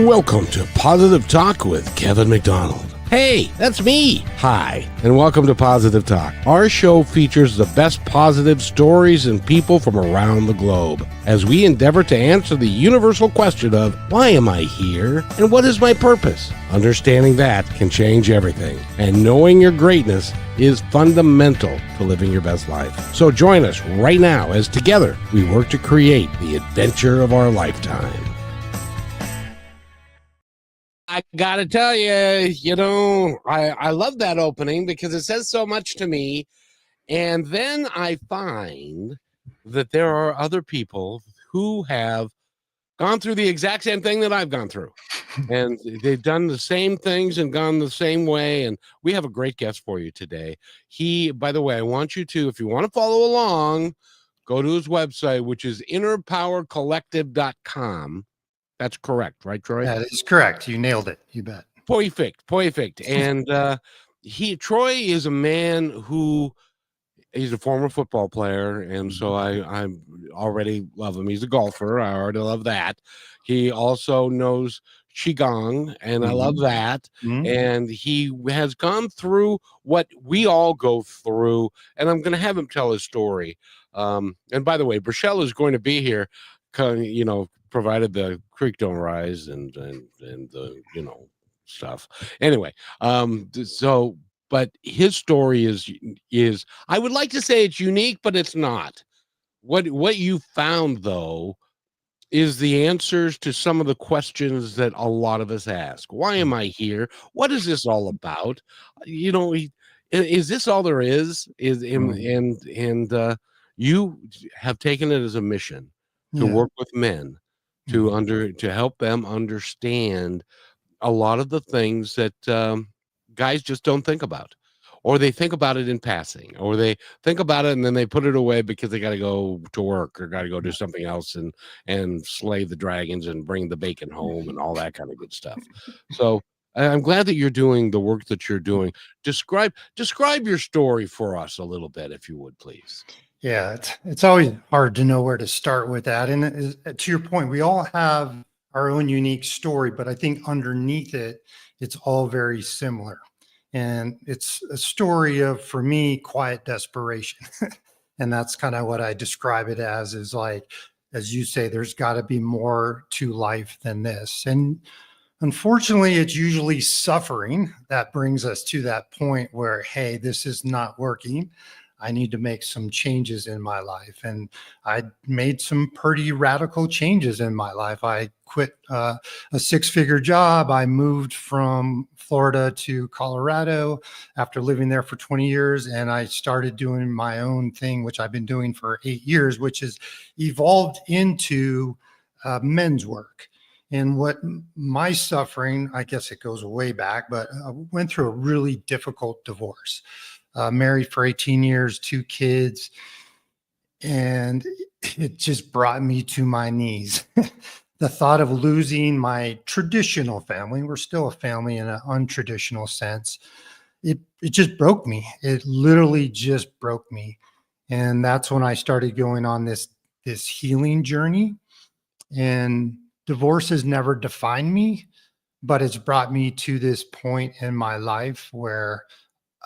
Welcome to Positive Talk with Kevin McDonald. Hey, that's me. Hi, and welcome to Positive Talk. Our show features the best positive stories and people from around the globe as we endeavor to answer the universal question of why am I here and what is my purpose? Understanding that can change everything, and knowing your greatness is fundamental to living your best life. So join us right now as together we work to create the adventure of our lifetime. I gotta tell you, I love that opening because it says so much to me. And then I find that there are other people who have gone through the exact same thing that I've gone through. And they've done the same things and gone the same way. And we have a great guest for you today. By the way, I want you to, if you want to follow along, go to his website, which is innerpowercollective.com. That's correct, right, Troy? That is correct. You nailed it. You bet. Perfect. And Troy is a man who he's a former football player, and so I already love him. He's a golfer. I already love that. He also knows Qigong, and I love that. And he has gone through what we all go through, and I'm going to have him tell his story. And by the way, Brachelle is going to be here, provided the creek don't rise and the stuff. Anyway, but his story is I would like to say it's unique, but it's not. What you found though is the answers to some of the questions that a lot of us ask. Why am I here? What is this all about? Is this all there is? And you have taken it as a mission to work with men to help them understand a lot of the things that guys just don't think about, or they think about it in passing, or they think about it and then they put it away because they got to go to work or got to go do something else and slay the dragons and bring the bacon home and all that kind of good stuff. So I'm glad that you're doing the work that you're doing. Describe your story for us a little bit, if you would, please. Yeah, it's always hard to know where to start with that. And to your point, we all have our own unique story, but I think underneath it, it's all very similar. And it's a story of, for me, quiet desperation. And that's kind of what I describe it as, is like, as you say, there's got to be more to life than this. And unfortunately, it's usually suffering that brings us to that point where, hey, this is not working. I need to make some changes in my life. And I made some pretty radical changes in my life. I quit a 6-figure job. I moved from Florida to Colorado after living there for 20 years. And I started doing my own thing, which I've been doing for 8 years, which has evolved into men's work. And what my suffering, I guess it goes way back, but I went through a really difficult divorce. Married for 18 years, 2 kids, and it just brought me to my knees. The thought of losing my traditional family, we're still a family in an untraditional sense, it just broke me. It literally just broke me. And that's when I started going on this healing journey. And divorce has never defined me, but it's brought me to this point in my life where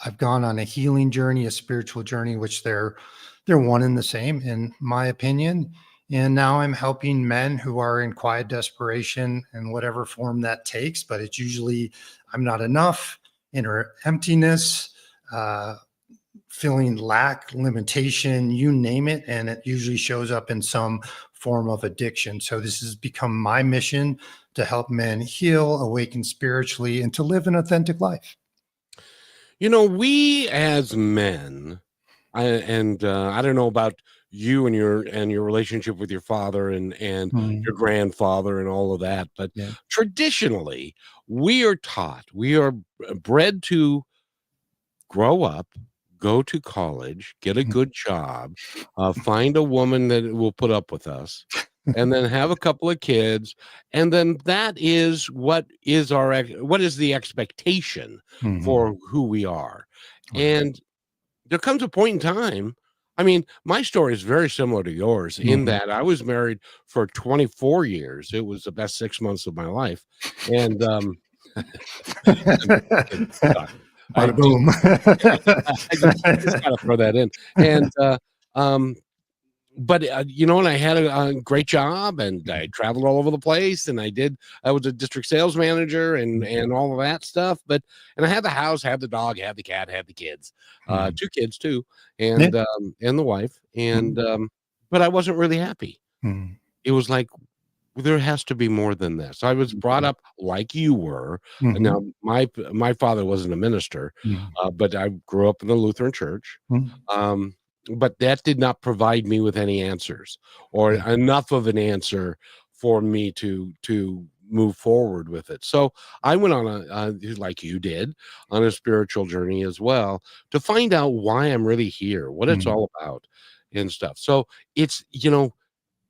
I've gone on a healing journey, a spiritual journey, which they're one and the same, in my opinion. And now I'm helping men who are in quiet desperation in whatever form that takes. But it's usually I'm not enough, inner emptiness, feeling lack, limitation, you name it. And it usually shows up in some form of addiction. So this has become my mission to help men heal, awaken spiritually, and to live an authentic life. We as men, I don't know about you and your relationship with your father and your grandfather and all of that, but traditionally we are bred to grow up, go to college, get a good job, find a woman that will put up with us, and then have a couple of kids, and then that is what is the expectation for who we are. And there comes a point in time, I mean, my story is very similar to yours in Mhm. that I was married for 24 years. It was the best 6 months of my life, and, I'm kidding. Sorry. I Bada just boom. I just gotta throw that in, and, um, but, you know, and I had a great job, and I traveled all over the place, and I was a district sales manager and all of that stuff, and I had the house, had the dog, had the cat, had the kids, Mhm. 2 kids too, Yeah. and the wife, Mhm. but I wasn't really happy. Mhm. It was like, there has to be more than this. I was brought up like you were. Mhm. Now, my father wasn't a minister, Mhm. but I grew up in the Lutheran church. Mhm. Um, but that did not provide me with any answers or Yeah. enough of an answer for me to move forward with it. So I went on like you did, on a spiritual journey as well to find out why I'm really here, what it's Mhm. all about, and stuff. So it's,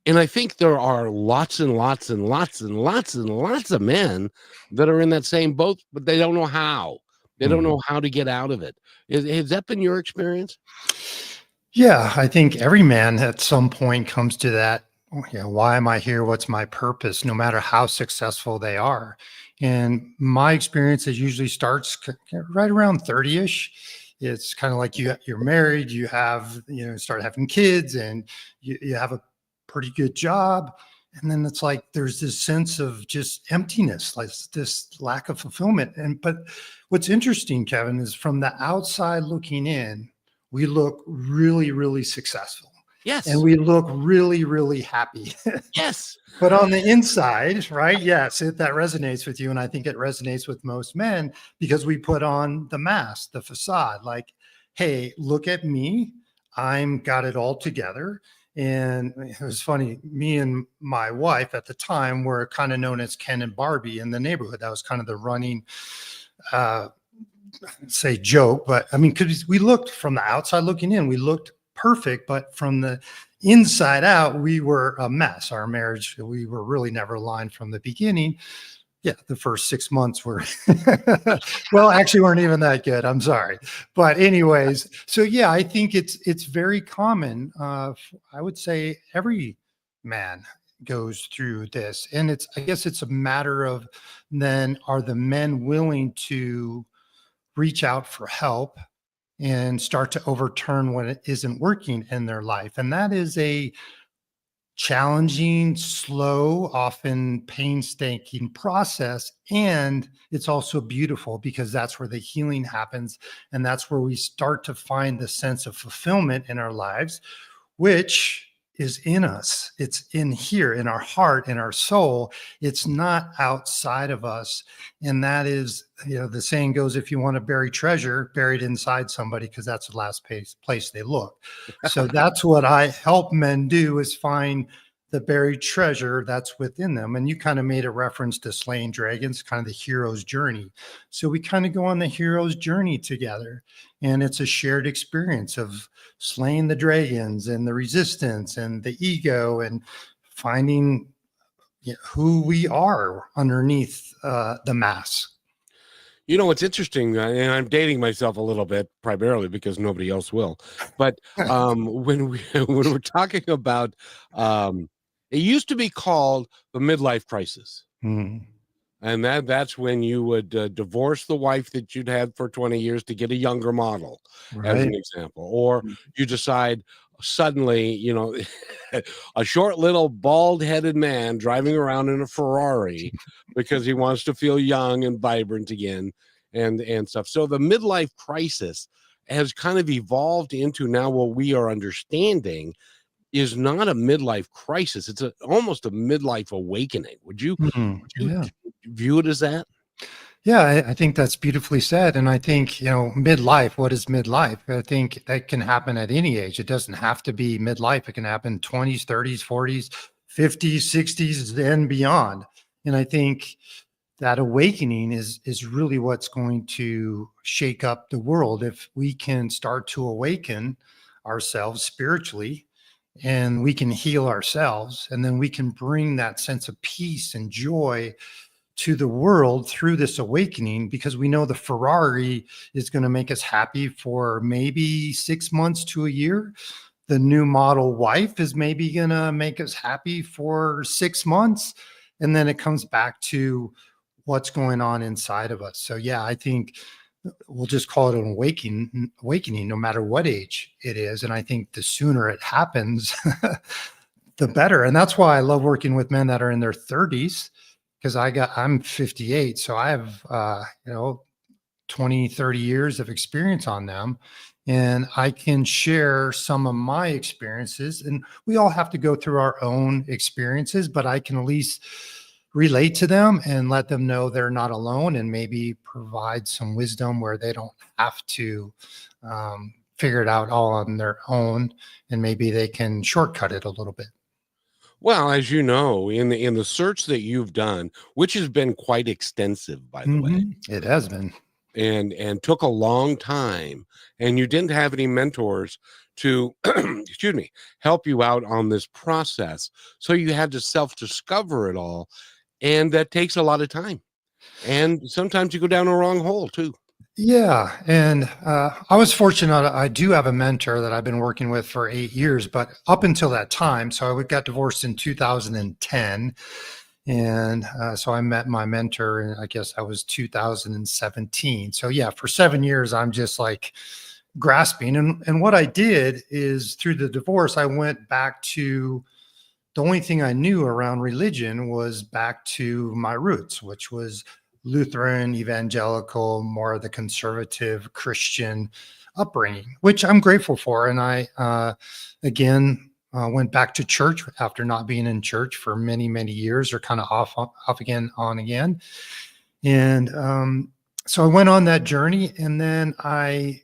and I think there are lots and lots and lots and lots and lots of men that are in that same boat, but they don't know how. They don't Mhm. know how to get out of it. Has that been your experience? Yeah, I think every man at some point comes to that, "Oh, yeah, why am I here? What's my purpose?" No matter how successful they are. And my experience, it usually starts right around 30-ish. It's kind of like you're married, you have, start having kids, and you have a pretty good job. And then it's like there's this sense of just emptiness, like this lack of fulfillment. But what's interesting, Kevin, is from the outside looking in, we look really, really successful and Yes. we look really, really happy. Yes. But on the inside, right? Yes, that resonates with you. And I think it resonates with most men because we put on the mask, the facade, like, hey, look at me. I'm got it all together. And it was funny, me and my wife at the time were kind of known as Ken and Barbie in the neighborhood. That was kind of the running uh say joke, but I mean, because we looked from the outside looking in, we looked perfect, but from the inside out, we were a mess. Our marriage, we were really never aligned from the beginning. Yeah, the first 6 months were, well, actually weren't even that good. I'm sorry, but anyways, so yeah, I think it's very common. I would say every man goes through this, and I guess it's a matter of then are the men willing to reach out for help and start to overturn what it isn't working in their life. And that is a challenging, slow, often painstaking process. And it's also beautiful because that's where the healing happens. And that's where we start to find the sense of fulfillment in our lives, which is in us. It's in here, in our heart, in our soul. It's not outside of us. And that is, the saying goes, if you want to bury treasure, bury it inside somebody, because that's the last place they look. So that's what I help men do, is find the buried treasure that's within them. And you kind of made a reference to slaying dragons, kind of the hero's journey. So we kind of go on the hero's journey together. And it's a shared experience of slaying the dragons and the resistance and the ego and finding who we are underneath the mask. It's interesting, and I'm dating myself a little bit, primarily because nobody else will. But when we when we're talking about, it used to be called the midlife crisis. Mm, And that's when you would divorce the wife that you'd had for 20 years to get a younger model, as right. an example. Or you decide suddenly, a short little bald-headed man driving around in a Ferrari because he wants to feel young and vibrant again and stuff. So the midlife crisis has kind of evolved into now what we are understanding is not a midlife crisis. It's almost a midlife awakening. Would you Yeah. view it as that? Yeah, I think that's beautifully said. And I think, midlife, what is midlife? I think that can happen at any age. It doesn't have to be midlife. It can happen 20s, 30s, 40s, 50s, 60s, and beyond. And I think that awakening is really what's going to shake up the world if we can start to awaken ourselves spiritually, and we can heal ourselves, and then we can bring that sense of peace and joy to the world through this awakening, because we know the Ferrari is going to make us happy for maybe 6 months to a year. the new model wife is maybe going to make us happy for 6 months. And then it comes back to what's going on inside of us. So yeah, I think we'll just call it an awakening, no matter what age it is. And I think the sooner it happens, the better. And that's why I love working with men that are in their 30s, because I'm 58. So I have, 20, 30 years of experience on them. And I can share some of my experiences, and we all have to go through our own experiences, but I can at least relate to them and let them know they're not alone, and maybe provide some wisdom where they don't have to figure it out all on their own, and maybe they can shortcut it a little bit. Well, as you know, in the search that you've done, which has been quite extensive, by the way, It has been. and took a long time, and you didn't have any mentors to excuse me, help you out on this process, so you had to self-discover it all, and that takes a lot of time, and sometimes you go down a wrong hole too. Yeah. And I was fortunate. I do have a mentor that I've been working with for 8 years, but up until that time, so I got divorced in 2010. And so I met my mentor, and I guess that was 2017. So yeah, for 7 years, I'm just like grasping. And what I did is, through the divorce, I went back to the only thing I knew around religion was back to my roots, which was Lutheran, evangelical, more of the conservative Christian upbringing, which I'm grateful for. And I, again, went back to church after not being in church for many, many years, or kind of off again, on again. And so I went on that journey, and then I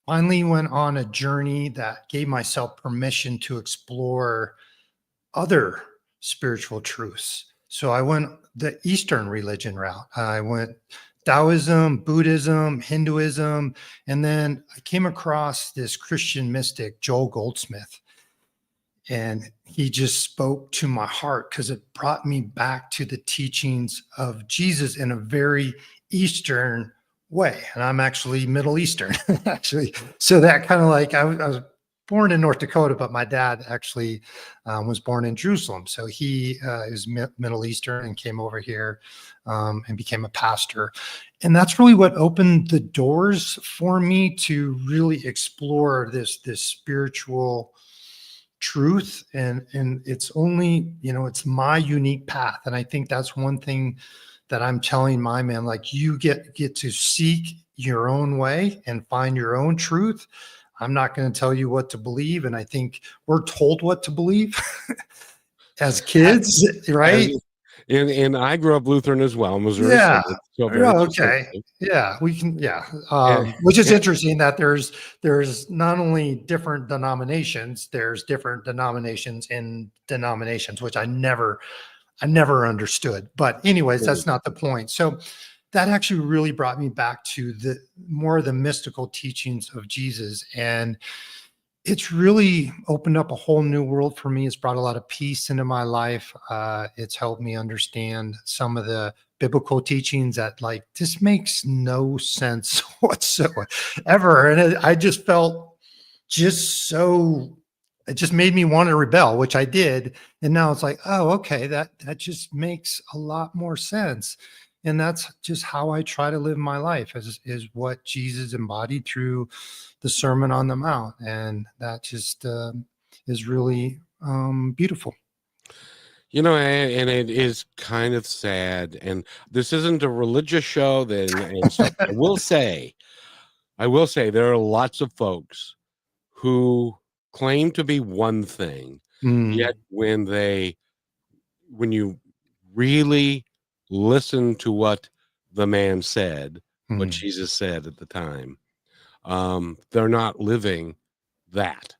finally went on a journey that gave myself permission to explore other spiritual truths. So I went the Eastern religion route. I went Taoism, Buddhism, Hinduism, and then I came across this Christian mystic, Joel Goldsmith. And he just spoke to my heart, because it brought me back to the teachings of Jesus in a very Eastern way. And I'm actually Middle Eastern, actually. So that kind of like, I was born in North Dakota, but my dad actually was born in Jerusalem. So he is Middle Eastern, and came over here and became a pastor. And that's really what opened the doors for me to really explore this spiritual truth. And it's only, it's my unique path. And I think that's one thing that I'm telling my men, like, you get to seek your own way and find your own truth. I'm not going to tell you what to believe. And I think we're told what to believe as kids, right? And I grew up Lutheran as well, Missouri. Yeah. So very Okay. Yeah, we can. Yeah. Which is interesting that there's not only different denominations, there's different denominations in denominations, which I never understood. But anyways, that's not the point. So that actually really brought me back to the more of the mystical teachings of Jesus. And it's really opened up a whole new world for me. It's brought a lot of peace into my life. It's helped me understand some of the biblical teachings that, like, this makes no sense whatsoever. And I just felt it just made me want to rebel, which I did. And now it's like, oh, okay, that just makes a lot more sense. And that's just how I try to live my life, is what Jesus embodied through the Sermon on the Mount. And that just is really beautiful. And it is kind of sad. And this isn't a religious show, and stuff. I will say there are lots of folks who claim to be one thing, yet when you really listen to what the man said, what Jesus said at the time, they're not living that.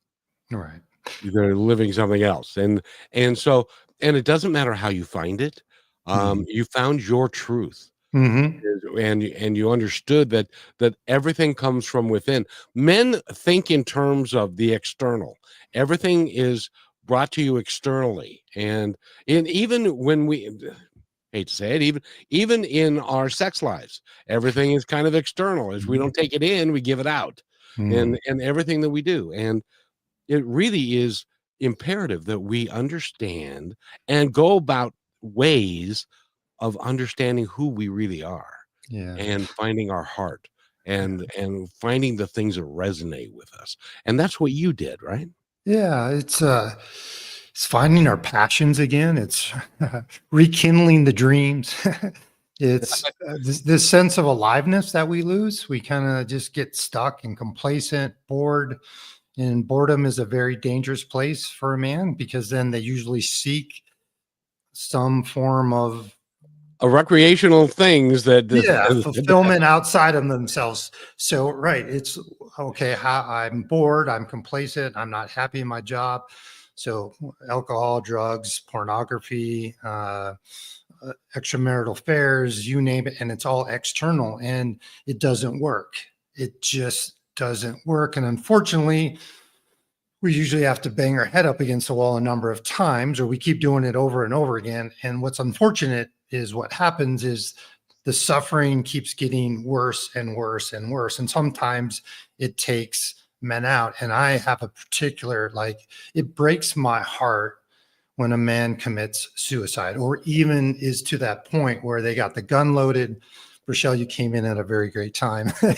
Right. They're living something else. And it doesn't matter how you find it. You found your truth. And you understood that everything comes from within. Men think in terms of the external. Everything is brought to you externally. And even when we hate to say it, even in our sex lives, everything is kind of external. As we don't take it in, we give it out. And everything that we do. And it really is imperative that we understand and go about ways of understanding who we really are Yeah. and finding our heart and finding the things that resonate with us. And that's what you did, right? Yeah, it's finding our passions again. It's rekindling the dreams. It's this sense of aliveness that we lose. We kind of just get stuck and complacent, bored, and boredom is a very dangerous place for a man because then they usually seek some form of Recreational things that fulfillment outside of themselves. So right, it's okay. How I'm bored, I'm complacent, I'm not happy in my job. So alcohol, drugs, pornography, extramarital affairs, you name it, and it's all external, and it doesn't work. It just doesn't work, and unfortunately, we usually have to bang our head up against the wall a number of times, or we keep doing it over and over again. And what's unfortunate is what happens is the suffering keeps getting worse and worse and worse. And sometimes it takes men out. And I have a particular, like, it breaks my heart when a man commits suicide or even is to that point where they got the gun loaded. Rochelle, you came in at a very great time. They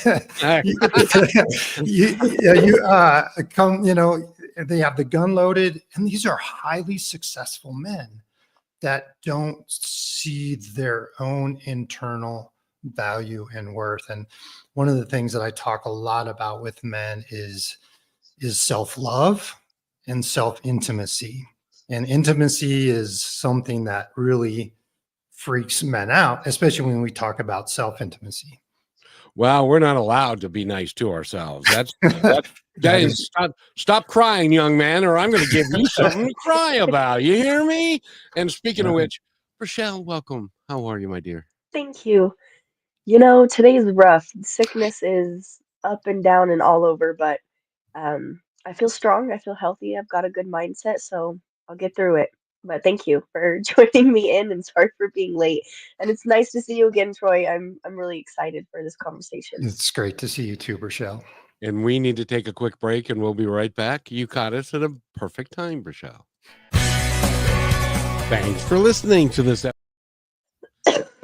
have the gun loaded, and these are highly successful men that don't see their own internal value and worth. And one of the things that I talk a lot about with men is self-love and self-intimacy. And intimacy is something that really freaks men out, especially when we talk about self-intimacy. Well, we're not allowed to be nice to ourselves. That is stop crying, young man, or I'm going to give you something to cry about. You hear me? And speaking of which, Rochelle, welcome. How are you, my dear? Thank you. Today's rough. Sickness is up and down and all over, but I feel strong. I feel healthy. I've got a good mindset, so I'll get through it. But thank you for joining me in, and sorry for being late. And it's nice to see you again, Troy. I'm really excited for this conversation. It's great to see you too, Rochelle. And we need to take a quick break, and we'll be right back. You caught us at a perfect time, Rochelle. Thanks for listening to this episode.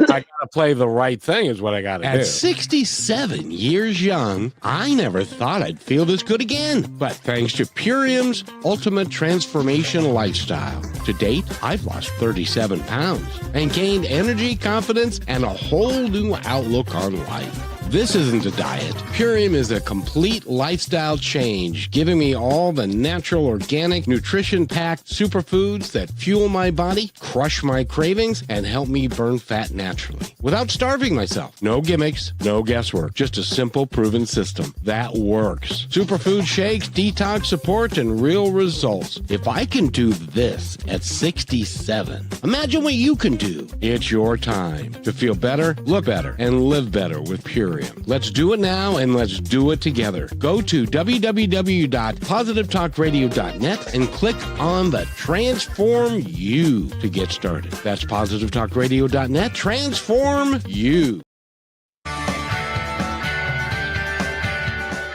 I gotta play the right thing is what I gotta do. At 67 years young, I never thought I'd feel this good again. But thanks to Purium's ultimate transformation lifestyle, to date, I've lost 37 pounds and gained energy, confidence, and a whole new outlook on life. This isn't a diet. Purium is a complete lifestyle change, giving me all the natural, organic, nutrition-packed superfoods that fuel my body, crush my cravings, and help me burn fat naturally without starving myself. No gimmicks, no guesswork, just a simple, proven system that works. Superfood shakes, detox support, and real results. If I can do this at 67, imagine what you can do. It's your time to feel better, look better, and live better with Purium. Let's do it now, and let's do it together. Go to www.positivetalkradio.net and click on the Transform You to get started. That's positivetalkradio.net. Transform You.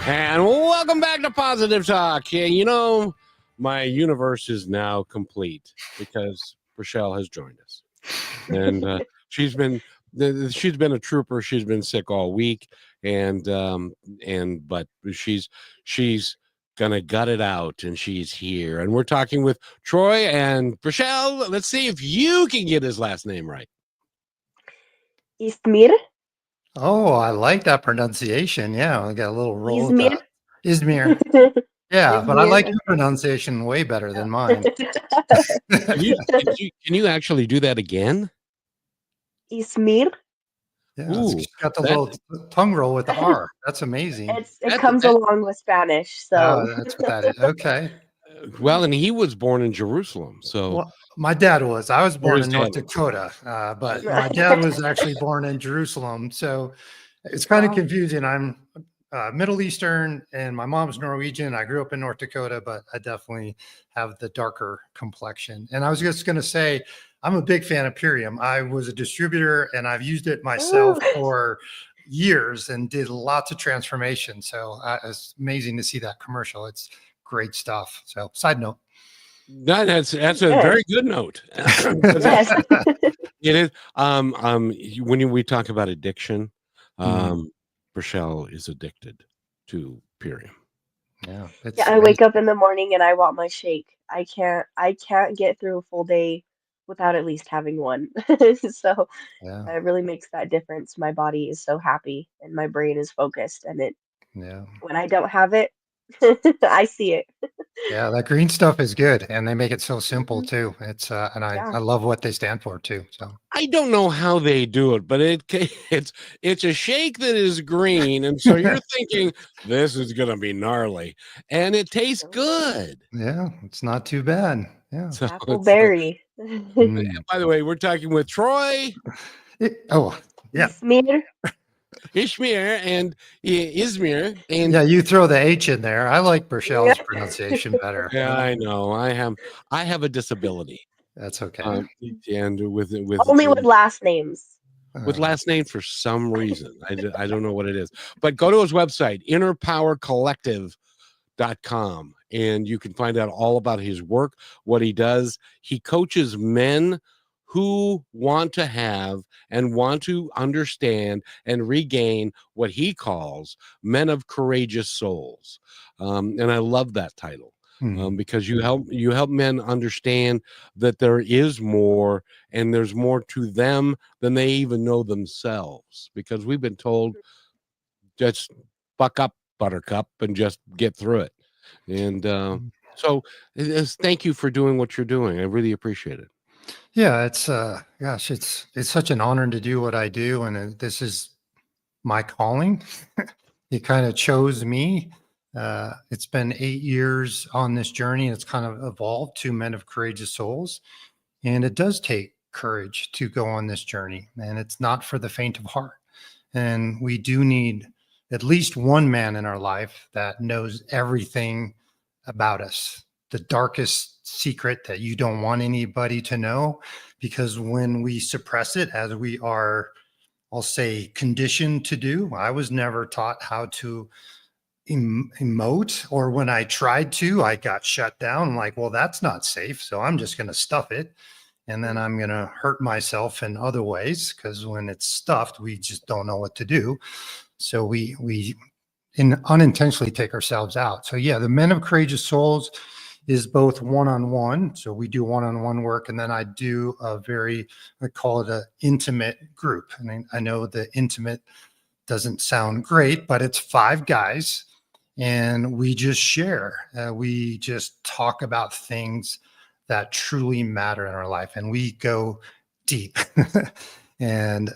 And welcome back to Positive Talk. Yeah, my universe is now complete because Rochelle has joined us. And she's been a trooper. She's been sick all week, but she's gonna gut it out, and she's here. And we're talking with Troy and Rochelle. Let's see if you can get his last name right. Ismir. Oh, I like that pronunciation. Yeah, I got a little roll. Ismir. Ismir. Yeah, but I like your pronunciation way better than mine. Can you actually do that again? Ismir. Yeah, it's got the little tongue roll with the R. That's amazing. It comes along with Spanish, so. Oh, that's what that is. Okay. Well, and he was born in Jerusalem, so. Well, my dad was. I was born in North Dakota, but my dad was actually born in Jerusalem. So it's kind of confusing. I'm Middle Eastern, and my mom's Norwegian. I grew up in North Dakota, but I definitely have the darker complexion. And I was just going to say, I'm a big fan of Purium. I was a distributor, and I've used it myself for years and did lots of transformation. So it's amazing to see that commercial. It's great stuff. So side note. That's a Yes. very good note. 'Cause Yes. it is. We talk about addiction, Mm, Rochelle is addicted to Purium. yeah, Yeah, it's I wake up in the morning and I want my shake. I can't get through a full day without at least having one. So yeah, it really makes that difference. My body is so happy and my brain is focused and it yeah. when I don't have it, I see it. Yeah, that green stuff is good, and they make it so simple Hmm. too. It's and Yeah. I love what they stand for too. So I don't know how they do it, but it's a shake that is green, and so you're thinking this is gonna be gnarly, and it tastes No. good. yeah, it's not too bad. Yeah. So Apple it's berry. Mm. by the way, we're talking with Troy Oh, yeah, Ismir. Ishmir and Ismir, and yeah. You throw the H in there. I like Yeah. Berchelle's pronunciation better. yeah, I know I have a disability, That's okay. um, and Only with last names. with Uh, last name for some reason. I don't know what it is. But go to his website, innerpowercollective.com, and you can find out all about his work, what he does. He coaches men who want to have and want to understand and regain what he calls men of courageous souls. And I love that title. hmm. Because you help men understand that there is more and there's more to them than they even know themselves, because we've been told just buck up, buttercup, and just get through it. And so thank you for doing what you're doing. I really appreciate it. Yeah, it's gosh, it's such an honor to do what I do, and this is my calling. He kind of chose me. It's been 8 years on this journey. It's kind of evolved to Men of Courageous Souls. And it does take courage to go on this journey. And it's not for the faint of heart. And we do need at least one man in our life that knows everything about us, the darkest secret that you don't want anybody to know. Because when we suppress it, as we are, I'll say, conditioned to do, I was never taught how to emote, or when I tried to, I got shut down. I'm like, well, that's not safe. So I'm just going to stuff it. And then I'm going to hurt myself in other ways, because when it's stuffed, we just don't know what to do. So we unintentionally take ourselves out. So yeah, the Men of Courageous Souls is both one-on-one. So we do one-on-one work. And then I do I call it an intimate group. And I know the intimate doesn't sound great, but it's 5 guys and we just share. We just talk about things that truly matter in our life, and we go deep. And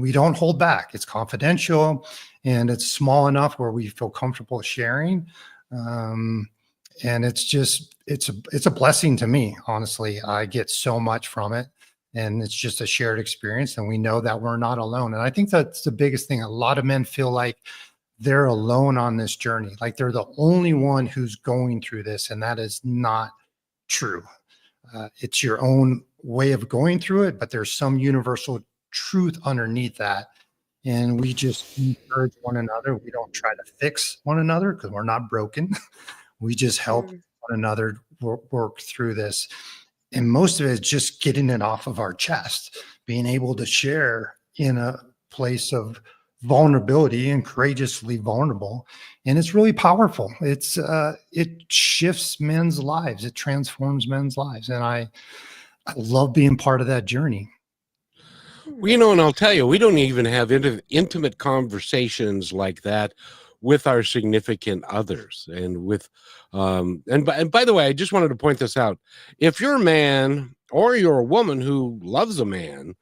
we don't hold back. It's confidential, and it's small enough where we feel comfortable sharing. Um, and it's a blessing to me. Honestly, I get so much from it, and it's just a shared experience. And we know that we're not alone. And I think that's the biggest thing. A lot of men feel like they're alone on this journey, like they're the only one who's going through this, and that is not true. It's your own way of going through it, but there's some universal truth underneath that. And we just encourage one another. We don't try to fix one another because we're not broken. We just help Mm. one another work through this. And most of it is just getting it off of our chest, being able to share in a place of vulnerability and courageously vulnerable. And it's really powerful. It shifts men's lives. It transforms men's lives. And I love being part of that journey. Well, and I'll tell you, we don't even have intimate conversations like that with our significant others, and by the way, I just wanted to point this out. If you're a man or you're a woman who loves a man,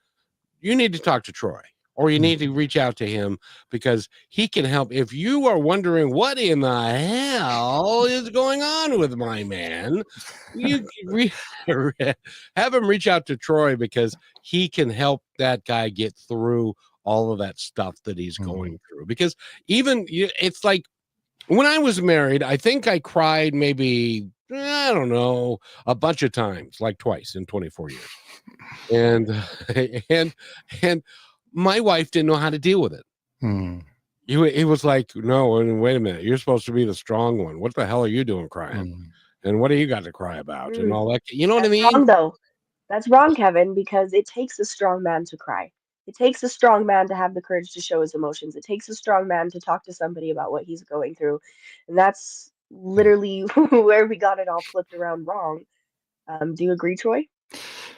you need to talk to Troy, or you Mm. need to reach out to him, because he can help. If you are wondering what in the hell is going on with my man, you have him reach out to Troy, because he can help that guy get through all of that stuff that he's Mm. going through. Because it's like when I was married, I think I cried maybe, I don't know, a bunch of times, like twice in 24 years. And and and my wife didn't know how to deal with it. Mm. he was like, no, and wait a minute, you're supposed to be the strong one. What the hell are you doing crying? Mm. And what do you got to cry about? And Mm, all that. You know what I that's mean? wrong, though. That's wrong, Kevin, because it takes a strong man to cry. It takes a strong man to have the courage to show his emotions. It takes a strong man to talk to somebody about what he's going through. And that's Yeah. literally where we got it all flipped around wrong. Do you agree, Troy?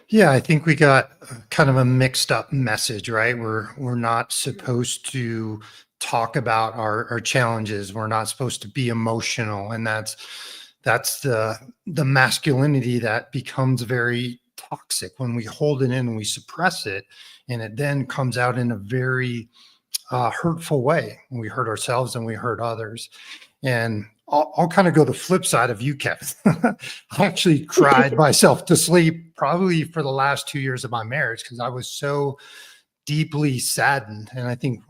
Yeah, I think we got kind of a mixed up message, right? We're not Mhm. supposed to talk about our challenges. We're not supposed to be emotional, and that's the masculinity that becomes very toxic when we hold it in and we suppress it, and it then comes out in a very hurtful way. We hurt ourselves and we hurt others. And I'll kind of go the flip side of you, Kevin. I actually cried myself to sleep probably for the last 2 years of my marriage because I was so deeply saddened. And I think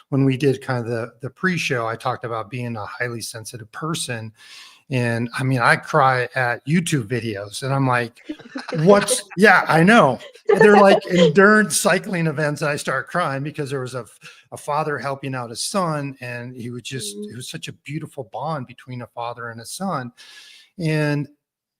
when we did kind of the pre-show, I talked about being a highly sensitive person. And I mean, I cry at YouTube videos and I'm like, yeah, I know. They're like endurance cycling events. I start crying because there was a father helping out his son, and Mm, it was such a beautiful bond between a father and a son. And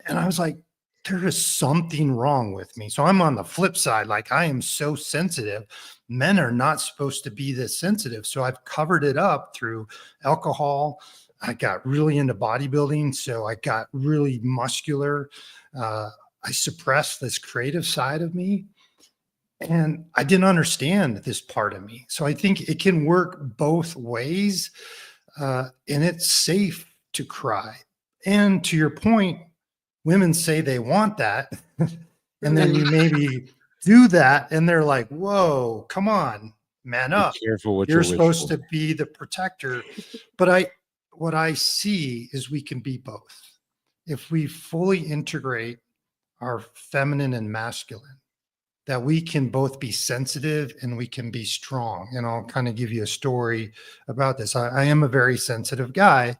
I was like, there is something wrong with me. So I'm on the flip side, like I am so sensitive. Men are not supposed to be this sensitive. So I've covered it up through alcohol. I got really into bodybuilding. So I got really muscular. Uh, I suppressed this creative side of me. And I didn't understand this part of me. So I think it can work both ways. And it's safe to cry. And to your point, women say they want that. And then mm, you maybe do that, and they're like, whoa, come on, man Be up. careful what you You're wish supposed for. to be the protector. But what I see is we can be both. If we fully integrate our feminine and masculine, that we can both be sensitive and we can be strong. And I'll kind of give you a story about this. I am a very sensitive guy,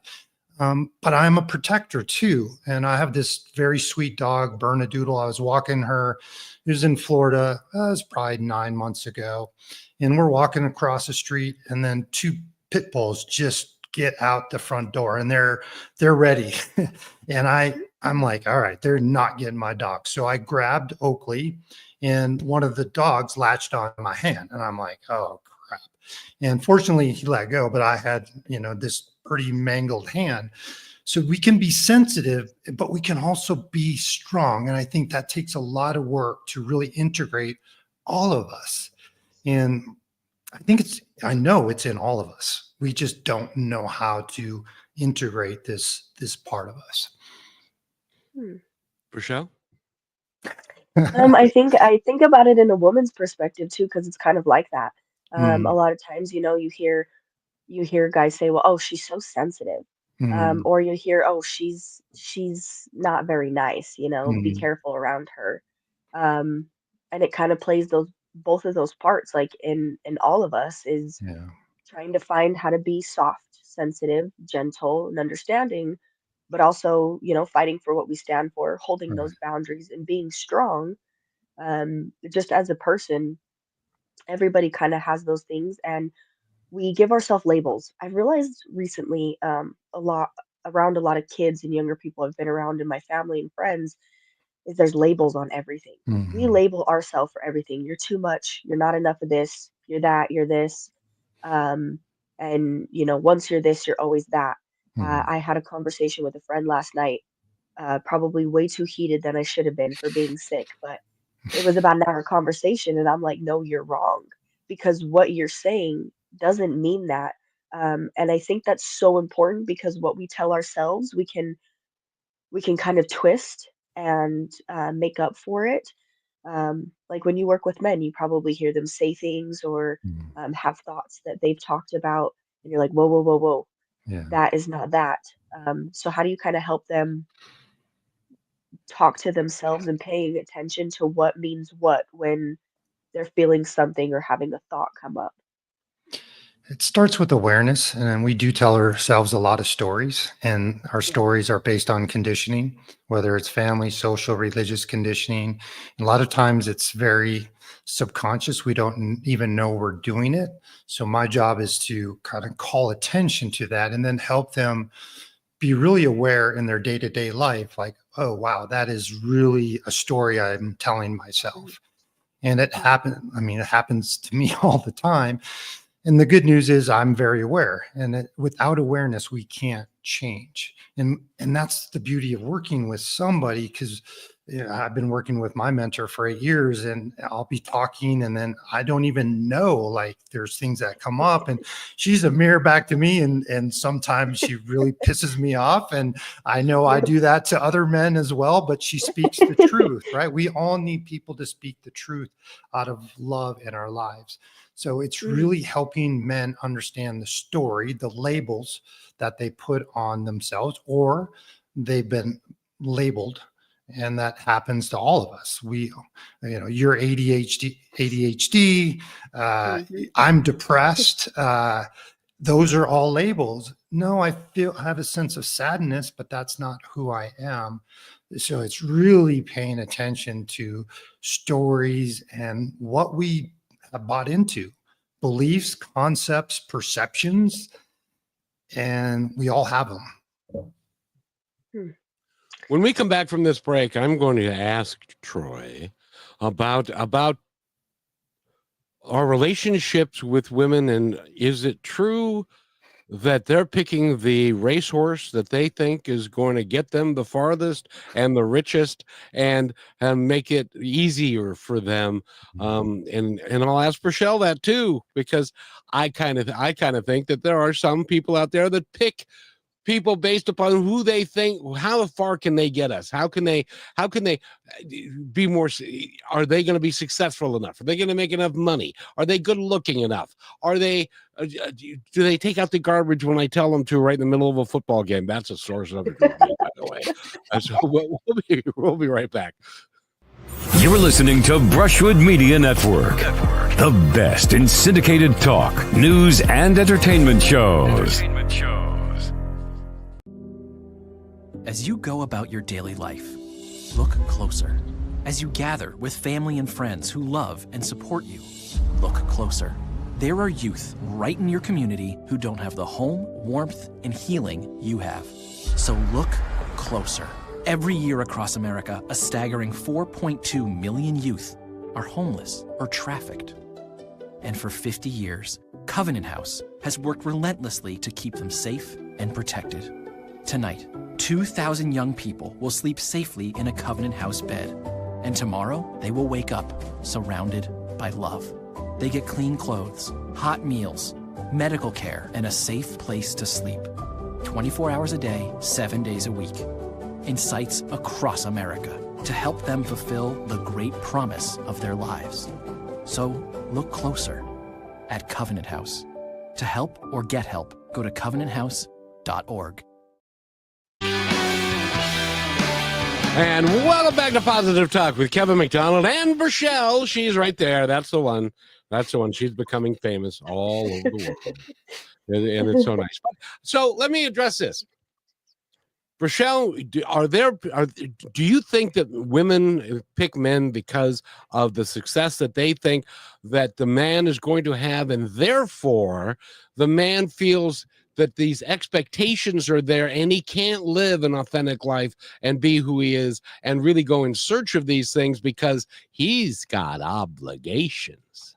but I'm a protector too. And I have this very sweet dog, Bernadoodle. I was walking her. It was in Florida. It was probably 9 months ago. And we're walking across the street, and then two pit bulls just get out the front door, and they're ready. And I'm like, all right, they're not getting my dog. So I grabbed Oakley, and one of the dogs latched on my hand, and I'm like, oh crap. And fortunately, he let go, but I had, this pretty mangled hand. So we can be sensitive, but we can also be strong. And I think that takes a lot of work to really integrate all of us. And I know it's in all of us. We just don't know how to integrate this part of us. hmm. Rochelle? I think about it in a woman's perspective too, because it's kind of like that. A Mm, lot of times, you hear guys say, "Well, oh, she's so sensitive," mm, or you hear, "Oh, she's not very nice. Be mm, careful around her." Um, and it kind of plays those both of those parts, like in all of us, is yeah, trying to find how to be soft, sensitive, gentle, and understanding, but also, fighting for what we stand for, holding right. those boundaries, and being strong. Just as a person, everybody kind of has those things, and we give ourselves labels. I've realized recently, a lot around a lot of kids and younger people I've been around in my family and friends, is there's labels on everything. We Mm, label ourselves for everything. You're too much. You're not enough of this. You're that. You're this. Um, and once you're this, you're always that. mm, I had a conversation with a friend last night, probably way too heated than I should have been for being sick, but it was about an hour conversation, and I'm like, no, you're wrong, because what you're saying doesn't mean that. And I think that's so important, because what we tell ourselves, we can kind of twist and make up for it. Like when you work with men, you probably hear them say things, or mm, have thoughts that they've talked about, and you're like, whoa, whoa, whoa, whoa, yeah. that is not that. So how do you kind of help them talk to themselves and paying attention to what means what when they're feeling something or having a thought come up? It starts with awareness, and we do tell ourselves a lot of stories, and our Yeah. stories are based on conditioning, whether it's family, social, religious conditioning. A lot of times it's very subconscious. We don't even know we're doing it. So my job is to kind of call attention to that and then help them be really aware in their day-to-day life, like, oh, wow, that is really a story I'm telling Mhm. myself. And it Mhm. it happens to me all the time, and the good news is I'm very aware, and without awareness, we can't change. And that's the beauty of working with somebody, because I've been working with my mentor for 8 years, and I'll be talking, and then I don't even know, like, there's things that come up, and she's a mirror back to me, and sometimes she really pisses me off, and I know I do that to other men as well. But she speaks the truth, right? We all need people to speak the truth out of love in our lives. So it's Mm, really helping men understand the story, the labels that they put on themselves, or they've been labeled. And that happens to all of us. You're ADHD, mhm. I'm depressed. Those are all labels. No, I have a sense of sadness, but that's not who I am. So it's really paying attention to stories and what we have bought into, beliefs, concepts, perceptions, and we all have them. Hmm. When we come back from this break, I'm going to ask Troy about our relationships with women, and is it true that they're picking the racehorse that they think is going to get them the farthest and the richest, and make it easier for them? And I'll ask Rochelle that too, because I kind of think that there are some people out there that pick people based upon who they think, how far can they get us, how can they be more, are they going to be successful enough, are they going to make enough money, are they good looking enough, are they do they take out the garbage when I tell them to, right in the middle of a football game? That's a source of improvement, by the way. So we'll be right back. You're listening to Brushwood Media Network, the best in syndicated talk, news, and entertainment shows. As you go about your daily life, look closer. As you gather with family and friends who love and support you, look closer. There are youth right in your community who don't have the home, warmth, and healing you have. So look closer. Every year across America, a staggering 4.2 million youth are homeless or trafficked. And for 50 years, Covenant House has worked relentlessly to keep them safe and protected. Tonight, 2,000 young people will sleep safely in a Covenant House bed. And tomorrow, they will wake up surrounded by love. They get clean clothes, hot meals, medical care, and a safe place to sleep. 24 hours a day, 7 days a week. In sites across America to help them fulfill the great promise of their lives. So look closer at Covenant House. To help or get help, go to covenanthouse.org. And welcome back to Positive Talk with Kevin McDonald and Rochelle. She's right there. That's the one. She's becoming famous all over the world. And it's so nice. So let me address this. Rochelle, do you think that women pick men because of the success that they think that the man is going to have, and therefore the man feels that these expectations are there and he can't live an authentic life and be who he is and really go in search of these things because he's got obligations?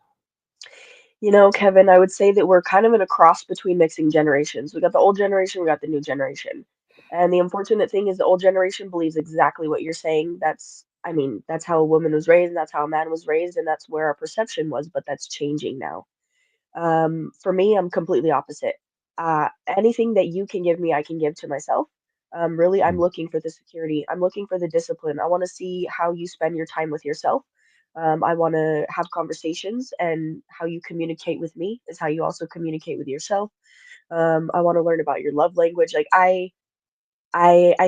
Kevin, I would say that we're kind of in a cross between mixing generations. We got the old generation, we got the new generation. And the unfortunate thing is the old generation believes exactly what you're saying. That's how a woman was raised, and that's how a man was raised, and that's where our perception was, but that's changing now. For me, I'm completely opposite. Anything that you can give me, I can give to myself. Really, I'm looking for the security. I'm looking for the discipline. I want to see how you spend your time with yourself. I want to have conversations, and how you communicate with me is how you also communicate with yourself. I want to learn about your love language. Like I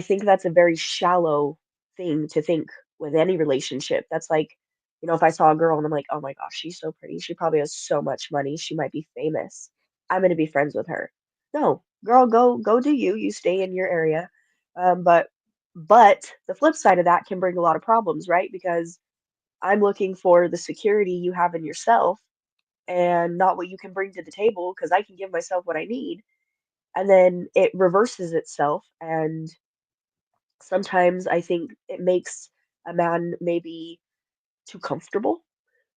think that's a very shallow thing to think with any relationship. That's like, if I saw a girl and I'm like, oh my gosh, she's so pretty. She probably has so much money. She might be famous. I'm going to be friends with her. No, girl, go do you. You stay in your area. But the flip side of that can bring a lot of problems, right? Because I'm looking for the security you have in yourself and not what you can bring to the table because I can give myself what I need. And then it reverses itself. And sometimes I think it makes a man maybe too comfortable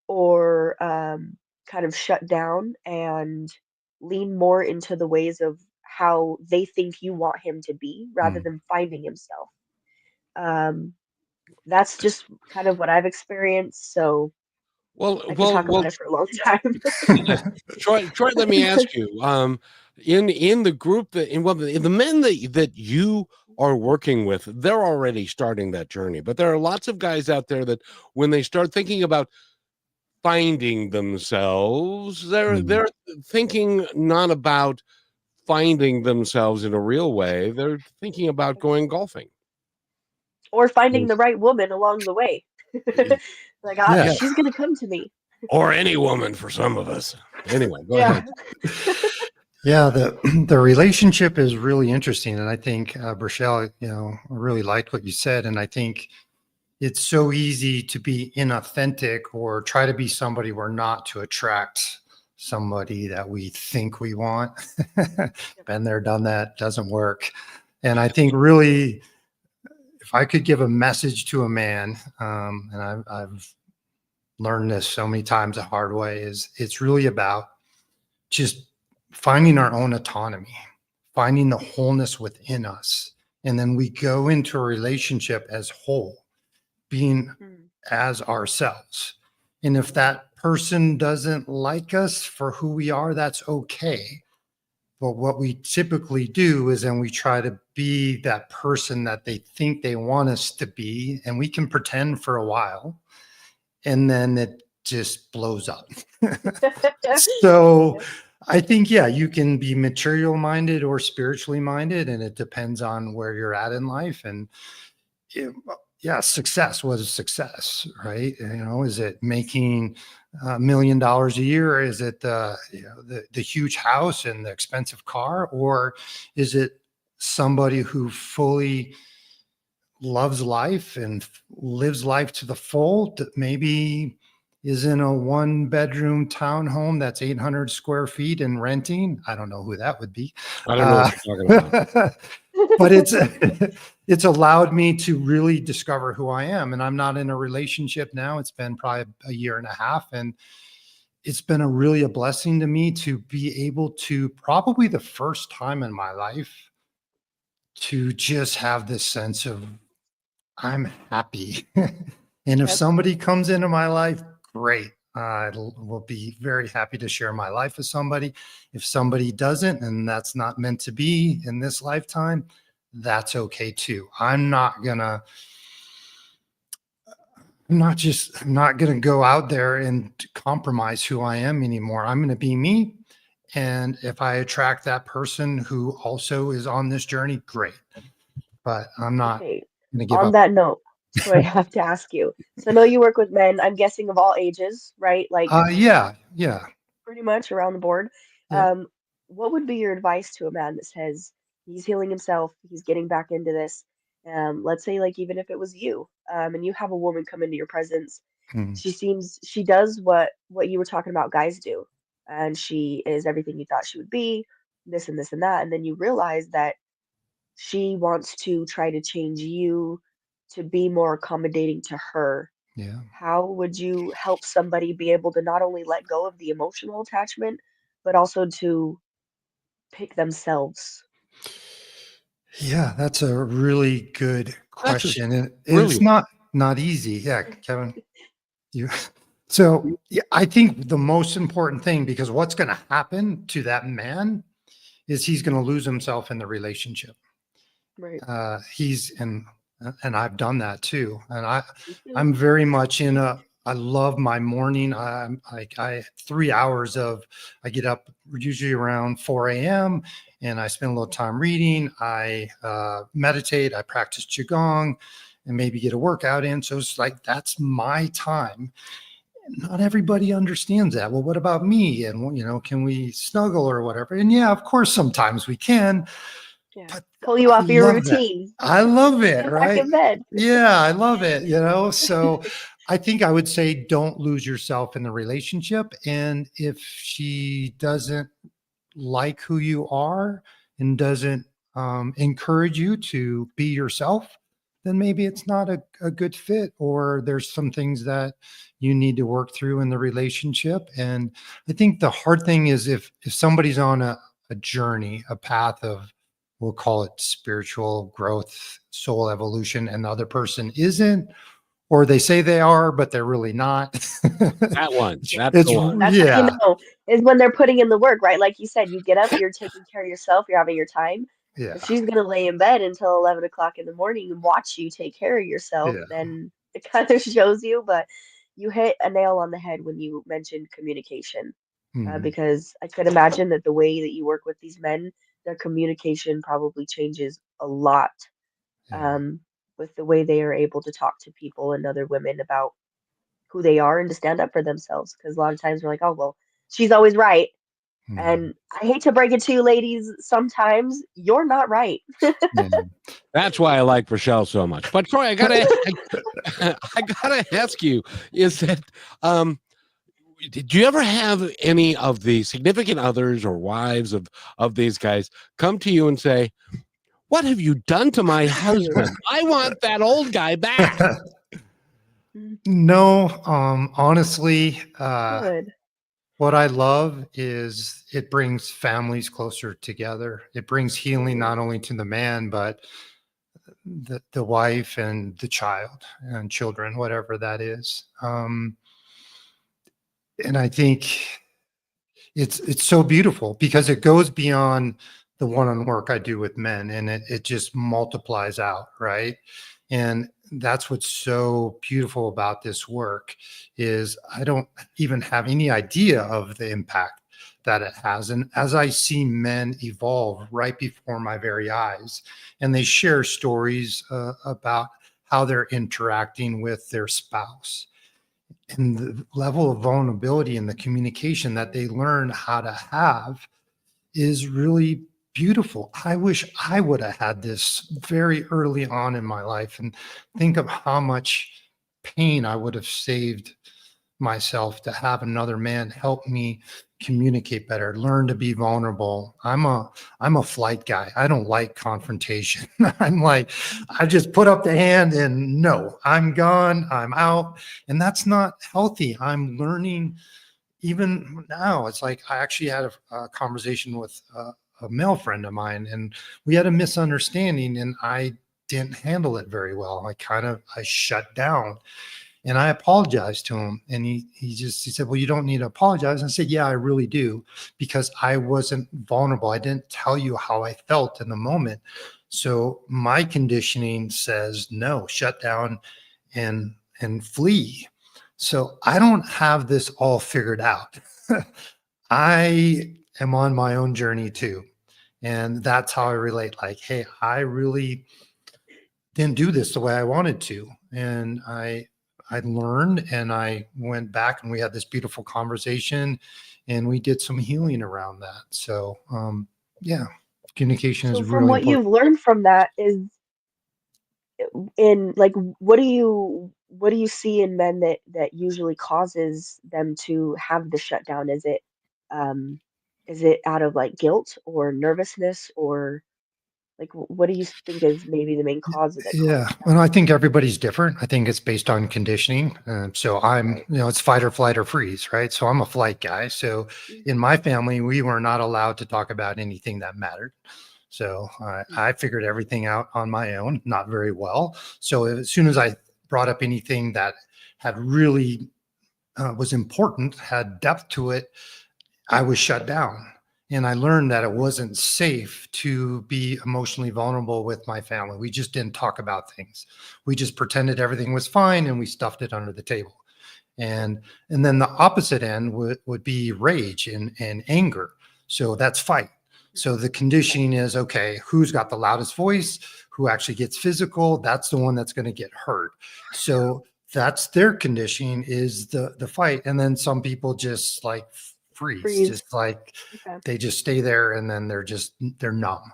or kind of shut down and lean more into the ways of how they think you want him to be rather Mm. than finding himself. Um, that's just kind of what I've experienced. So Well, I could well, talk about well, it for a long time. Troy, let me ask you, in the group that in the men that you are working with, they're already starting that journey. But there are lots of guys out there that when they start thinking about finding themselves, Mm. they're thinking not about finding themselves in a real way. They're thinking about going golfing. Or finding the right woman along the way. Like, Yeah. she's gonna come to me. Or any woman for some of us. Anyway, go Yeah. ahead. Yeah, the relationship is really interesting, and I think Rochelle, I really liked what you said, and I think it's so easy to be inauthentic or try to be somebody we're not to attract somebody that we think we want. Been there, done that, doesn't work. And I think really, if I could give a message to a man, and I've learned this so many times the hard way, is it's really about just finding our own autonomy, finding the wholeness within us. And then we go into a relationship as whole, being Mm, as ourselves. And if that person doesn't like us for who we are, that's okay. But what we typically do is then we try to be that person that they think they want us to be. And we can pretend for a while and then it just blows up. So Yep. I think, yeah, you can be material minded or spiritually minded, and it depends on where you're at in life. And yeah, success was success, right? Is it making $1 million a year? Or is it the huge house and the expensive car? Or is it somebody who fully loves life and lives life to the full, that maybe is in a 1-bedroom townhome that's 800 square feet and renting? I don't know who that would be. I don't know what you're talking about. But it's allowed me to really discover who I am. And I'm not in a relationship now. It's been probably a year and a half. And it's been really a blessing to me to be able to, probably the first time in my life, to just have this sense of I'm happy. And if Yep. somebody comes into my life, great. I will be very happy to share my life with somebody. If somebody doesn't, and that's not meant to be in this lifetime, that's okay too. I'm not gonna go out there and compromise who I am anymore. I'm gonna be me. And if I attract that person who also is on this journey, great. But I'm not Okay. gonna give On up. that note, Troy, I have to ask you. So I know you work with men, I'm guessing of all ages, right? Like Yeah. pretty much around the board. Yep. Um, what would be your advice to a man that says he's healing himself, he's getting back into this? Let's say like even if it was you, and you have a woman come into your presence, Mm. she does what you were talking about guys do, and she is everything you thought she would be, this and this and that, and then you realize that she wants to try to change you to be more accommodating to her. Yeah. How would you help somebody be able to not only let go of the emotional attachment, but also to pick themselves? Yeah, that's a really good That's a question. And it's brilliant. not easy. Yeah, Kevin. You so yeah, I think the most important thing, because what's going to happen to that man is he's going to lose himself in the relationship. Right. He's and I've done that too. And Me too. I'm very much I love my morning. I 3 hours of, I get up usually around 4 a.m. and I spend a little time reading. I meditate, I practice Qigong and maybe get a workout in. So it's like, that's my time. not everybody understands that. Well, what about me? And, can we snuggle or whatever? And yeah, of course, sometimes we can, Yeah. but Pull you I off your love that. routine. I love it, Get back right? in bed. Yeah, I love it, So I think I would say don't lose yourself in the relationship. And if she doesn't like who you are and doesn't encourage you to be yourself, then maybe it's not a good fit, or there's some things that you need to work through in the relationship. And I think the hard thing is if somebody's on a journey, a path of, we'll call it spiritual growth, soul evolution, and the other person isn't, or they say they are, but they're really not. That one. That's It's the one. That's how you yeah, know is when they're putting in the work, right? Like you said, you get up, you're taking care of yourself, you're having your time. yeah, If she's gonna lay in bed until 11 o'clock in the morning and watch you take care of yourself, yeah. then it kind of shows you. But you hit a nail on the head when you mentioned communication, Mhm. because I could imagine that the way that you work with these men, their communication probably changes a lot, Yeah. with the way they are able to talk to people and other women about who they are and to stand up for themselves. Because a lot of times we're like, oh, well, she's always right. Mhm. And I hate to break it to you, ladies, sometimes you're not right. Yeah. That's why I like Rochelle so much. But Troy, I gotta ask you, is that did you ever have any of the significant others or wives of these guys come to you and say, "What have you done to my husband? I want that old guy back." Mm, No, honestly, good. what I love is it brings families closer together. It brings healing Mm, not only to the man, but the wife and the child and children, whatever that is. And I think it's so beautiful because it goes beyond the one-on work I do with men, and it just multiplies out, right? And that's what's so beautiful about this work is I don't even have any idea of the impact that it has. And as I see men evolve right before my very eyes, and they share stories about how they're interacting with their spouse, and the level of vulnerability and the communication that they learn how to have is really beautiful. I wish I would have had this very early on in my life, and think of how much pain I would have saved myself to have another man help me communicate better, learn to be vulnerable. I'm a flight guy. I don't like confrontation. I'm like, I just put up the hand and no, I'm gone, I'm out. And that's not healthy. I'm learning even now. It's like I actually had a conversation with a male friend of mine, and we had a misunderstanding, and I didn't handle it very well. I shut down, and I apologized to him, and he said, "Well, you don't need to apologize." I said, "Yeah, I really do, because I wasn't vulnerable. I didn't tell you how I felt in the moment. So my conditioning says no, shut down and flee." So I don't have this all figured out. I am on my own journey too. And that's how I relate. Like, hey, I really didn't do this the way I wanted to. And I learned, and I went back, and we had this beautiful conversation, and we did some healing around that. So yeah, communication is So from really what you've important. learned from that is in like what do you see in men that usually causes them to have the shutdown? Um is it out of like guilt or nervousness, or like what do you think is maybe the main cause that Yeah. causes that? Well, I think everybody's different. I think it's based on conditioning. So Right. it's fight or flight or freeze, right? So I'm a flight guy. So Mm, in my family, we were not allowed to talk about anything that mattered. So mm, I figured everything out on my own, not very well. So as soon as I brought up anything that had really was important, had depth to it, I was shut down. And I learned that it wasn't safe to be emotionally vulnerable with my family. We just didn't talk about things. We just pretended everything was fine, and we stuffed it under the table. And and then the opposite end would be rage and anger. So that's fight. So the conditioning is, okay, who's got the loudest voice, who actually gets physical, that's the one that's going to get hurt. So that's their conditioning, is the fight. And then some people just like freeze, just like Okay. they just stay there, and then they're numb.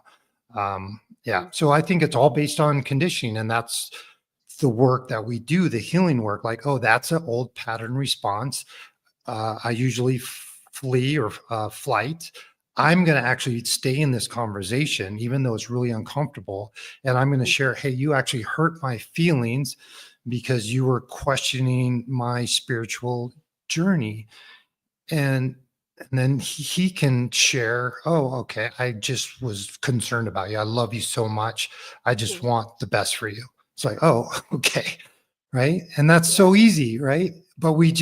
Yeah. So I think it's all based on conditioning, and that's the work that we do, the healing work. Like, oh, that's an old pattern response. I usually flee or flight. I'm going to actually stay in this conversation, even though it's really uncomfortable. And I'm going to share, hey, you actually hurt my feelings because you were questioning my spiritual journey. And then he can share, oh, okay, I just was concerned about you. I love you so much. I just want the best for you. It's like, oh, okay. Right. And that's so easy. Right. But we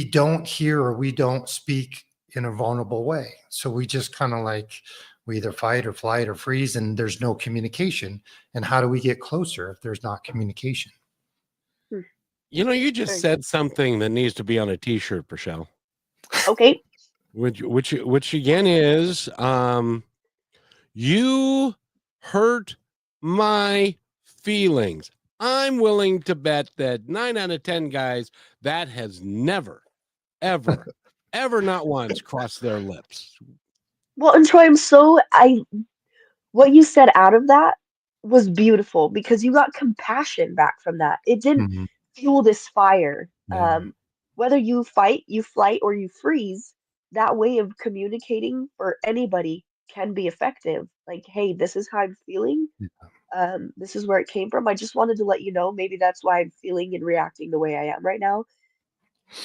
don't hear, or we don't speak in a vulnerable way. So we just kind of like, we either fight or flight or freeze, and there's no communication. And how do we get closer if there's not communication? You know, you just said something that needs to be on a t-shirt, Michelle. Okay. Which again is, you hurt my feelings. I'm willing to bet that 9 out of 10 guys, that has never, ever, ever, not once crossed their lips. Well, and Troy, what you said out of that was beautiful, because you got compassion back from that. It didn't Mhm. fuel this fire. Yeah. Whether you fight, you flight, or you freeze, that way of communicating for anybody can be effective. Like, hey, this is how I'm feeling. This is where it came from. I just wanted to let you know, maybe that's why I'm feeling and reacting the way I am right now.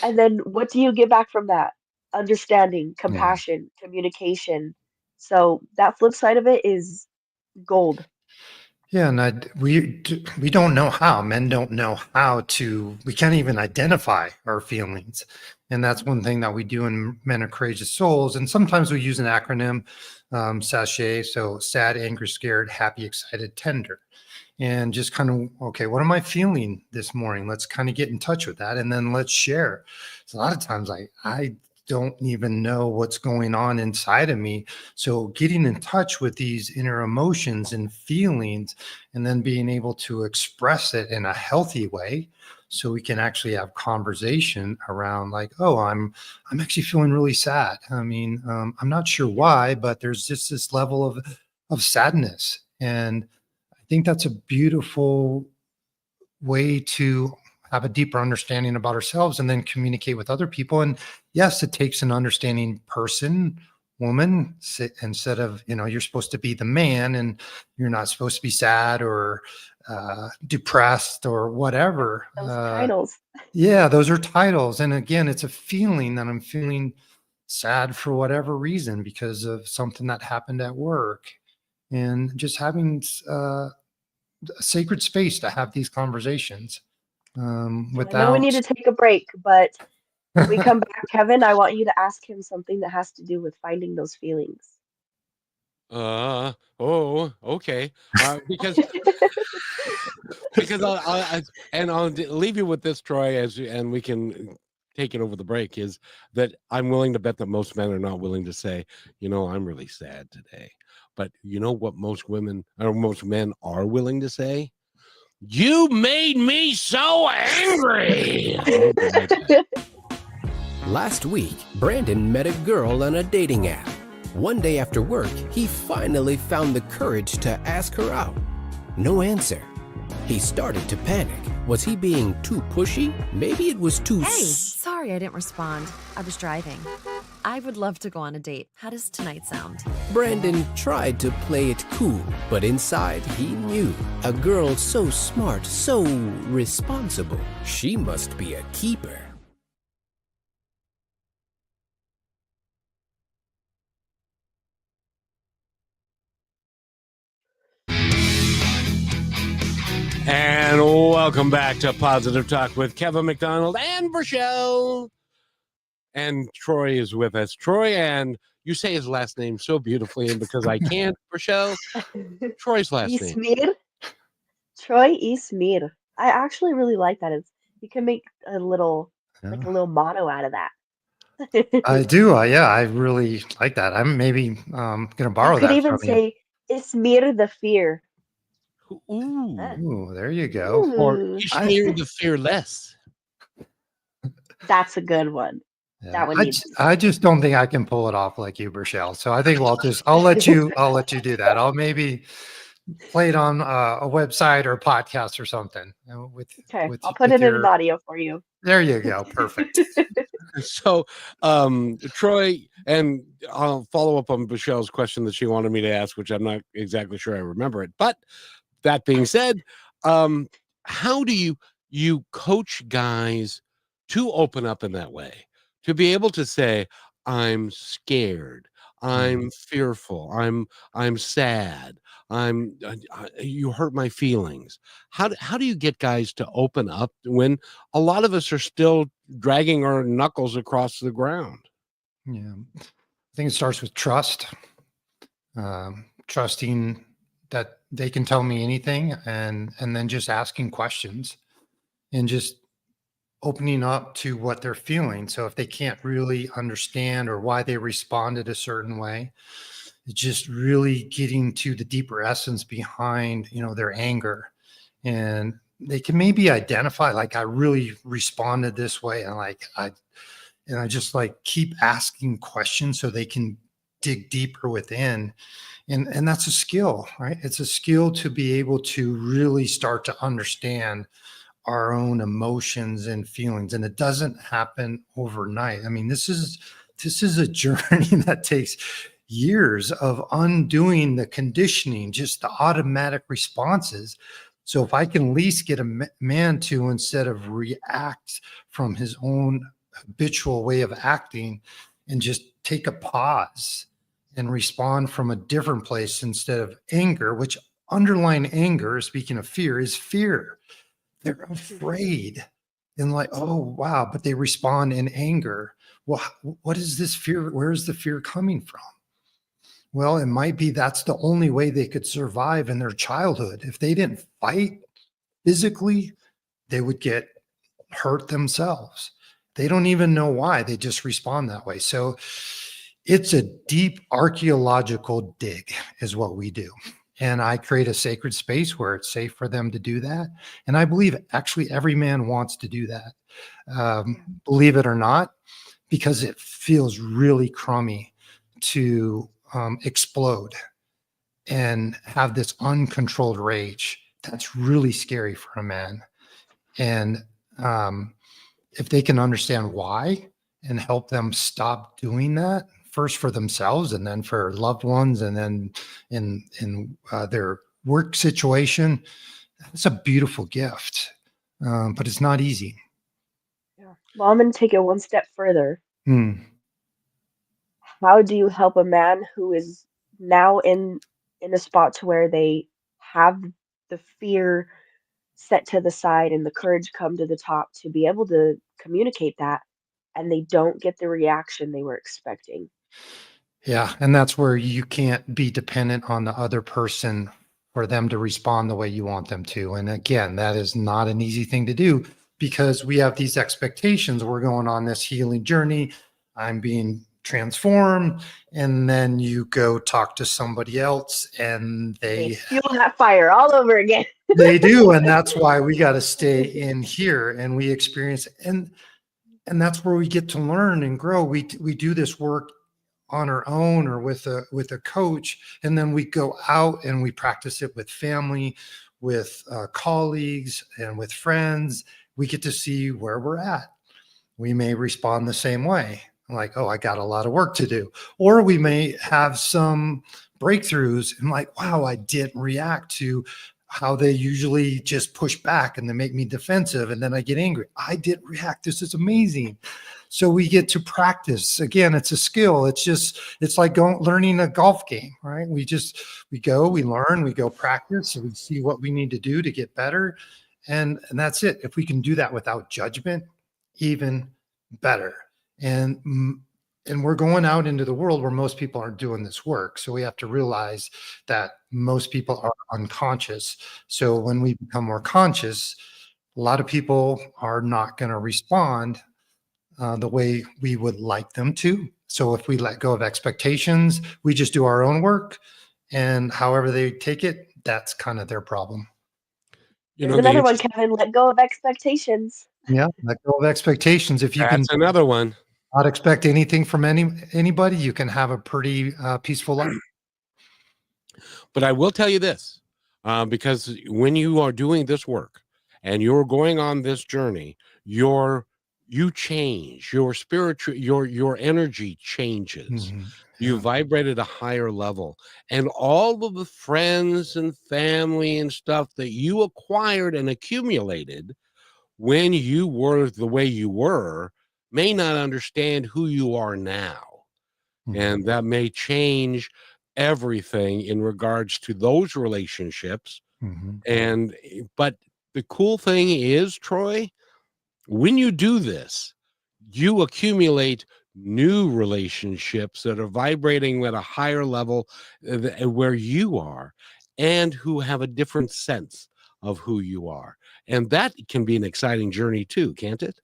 And then what do you get back from that? Understanding, Yeah. compassion, communication. So that flip side of it is gold. Yeah, and we don't know how. Men don't know how to. We can't even identify our feelings, and that's one thing that we do in Men Are Courageous Souls. And sometimes we use an acronym, SASHAY. So sad, angry, scared, happy, excited, tender, and just kind of, okay, what am I feeling this morning? Let's kind of get in touch with that, and then let's share. So a lot of times I don't even know what's going on inside of me. So getting in touch with these inner emotions and feelings, and then being able to express it in a healthy way, so we can actually have conversation around, like, oh, I'm actually feeling really sad. I mean, I'm not sure why, but there's just this level of sadness. And I think that's a beautiful way to have a deeper understanding about ourselves, and then communicate with other people. And yes, it takes an understanding person, woman, instead of, you're supposed to be the man, and you're not supposed to be sad or depressed or whatever. Those titles. Yeah, those are titles. And again, it's a feeling that I'm feeling sad for whatever reason, because of something that happened at work. And just having a sacred space to have these conversations, I know we without. need to take a break, but when we come back, Kevin, I want you to ask him something that has to do with finding those feelings. Oh, okay. Because I'll leave you with this, Troy, and we can take it over the break, is that I'm willing to bet that most men are not willing to say, I'm really sad today. But you know what most women or most men are willing to say? You made me so angry. Last week, Brandon met a girl on a dating app. One day after work, he finally found the courage to ask her out. No answer. He started to panic. Was he being too pushy? Maybe it was too... Hey, sorry I didn't respond. I was driving. I would love to go on a date. How does tonight sound? Brandon tried to play it cool, but inside he knew. A girl so smart, so responsible. She must be a keeper. And welcome back to Positive Talk with Kevin McDonald and Rochelle. And Troy is with us. Troy, and you say his last name so beautifully, and because I can't, Rochelle, Troy's last name. Ismir. Troy Ismir. I actually really like that. You can make a little motto out of that. I do. Yeah, I really like that. I'm maybe going to borrow You could that even from you. say Ismir the fear. Ooh. Ooh, there you go. Or Ooh, Ismir the Fearless. that's a good one. Yeah, That one needs to I stay. just don't think I can pull it off like you, Rochelle. So I think I'll let you do that. I'll maybe play it on a website or a podcast or something Okay, I'll put it in an audio for you. there you go. Perfect. So, Troy, and I'll follow up on Michelle's question that she wanted me to ask, which I'm not exactly sure I remember it. But that being said, how do you coach guys to open up in that way, to be able to say, "I'm scared, I'm fearful, I'm sad, you hurt my feelings." How do you get guys to open up when a lot of us are still dragging our knuckles across the ground? Yeah. I think it starts with trust. Trusting that they can tell me anything, and then just asking questions and just opening up to what they're feeling. So if they can't really understand or why they responded a certain way, it's just really getting to the deeper essence behind, their anger. And they can maybe identify, like, I really responded this way, and I just like keep asking questions so they can dig deeper within. And that's a skill, right? It's a skill to be able to really start to understand our own emotions and feelings. And it doesn't happen overnight. I mean, this is a journey that takes years of undoing the conditioning, just the automatic responses. So if I can at least get a man to, instead of react from his own habitual way of acting, and just take a pause and respond from a different place instead of anger, which underlying anger, speaking of fear, is fear. They're afraid and like, oh, wow, but they respond in anger. Well, what is this fear? Where is the fear coming from? Well, it might be that's the only way they could survive in their childhood. If they didn't fight physically, they would get hurt themselves. They don't even know why. They just respond that way. So it's a deep archaeological dig is what we do. And I create a sacred space where it's safe for them to do that. And I believe actually every man wants to do that. Believe it or not, because it feels really crummy to explode and have this uncontrolled rage. That's really scary for a man. And if they can understand why and help them stop doing that, first for themselves and then for loved ones, and then in their work situation, it's a beautiful gift, but it's not easy. Yeah. Well, I'm going to take it one step further. Mm. How do you help a man who is now in a spot to where they have the fear set to the side and the courage come to the top to be able to communicate that, and they don't get the reaction they were expecting? Yeah, and that's where you can't be dependent on the other person for them to respond the way you want them to. And again, that is not an easy thing to do because we have these expectations. We're going on this healing journey. I'm being transformed. And then you go talk to somebody else and They they fuel that fire all over again. they do. And that's why we got to stay in here and we experience and that's where we get to learn and grow. We do this work on our own or with a coach, and then we go out and we practice it with family, with colleagues, and with friends. We get to see where we're at. We may respond the same way, like, oh, I got a lot of work to do, or we may have some breakthroughs and like, wow, I didn't react to how they usually just push back and they make me defensive and then I get angry. I didn't react. This is amazing. So we get to practice. Again, it's a skill. It's like learning a golf game, right? We learn, we go practice, and we see what we need to do to get better. And that's it. If we can do that without judgment, even better. And we're going out into the world where most people aren't doing this work. So we have to realize that most people are unconscious. So when we become more conscious, a lot of people are not going to respond the way we would like them to. So if we let go of expectations, we just do our own work, and however they take it, that's kind of their problem. You There's know, the another one, interest- Kevin. Let go of expectations. Yeah, let go of expectations. If you can that's another one. not expect anything from anybody, you can have a pretty peaceful life. But I will tell you this, because when you are doing this work and you're going on this journey, you change your spiritual, your energy changes. Mhm. You Yeah. vibrate at a higher level, and all of the friends and family and stuff that you acquired and accumulated when you were the way you were may not understand who you are now. Mhm. And that may change everything in regards to those relationships. Mhm. And but the cool thing is, Troy, when you do this, you accumulate new relationships that are vibrating at a higher level, where you are, and who have a different sense of who you are. And that can be an exciting journey too, can't it?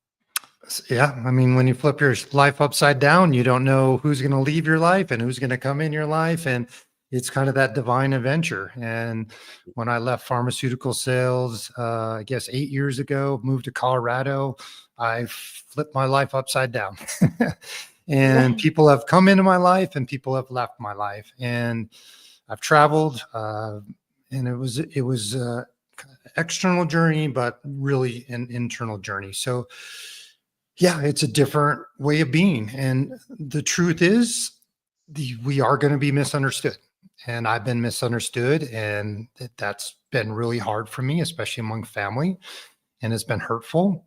Yeah, I mean, when you flip your life upside down, you don't know who's going to leave your life and who's going to come in your life, and it's kind of that divine adventure. And when I left pharmaceutical sales, I guess 8 years ago, moved to Colorado, I flipped my life upside down. And people have come into my life, and people have left my life, and I've traveled, and it was external journey, but really an internal journey. So yeah, it's a different way of being. And the truth is, we are going to be misunderstood. And I've been misunderstood. And that's been really hard for me, especially among family. And it's been hurtful.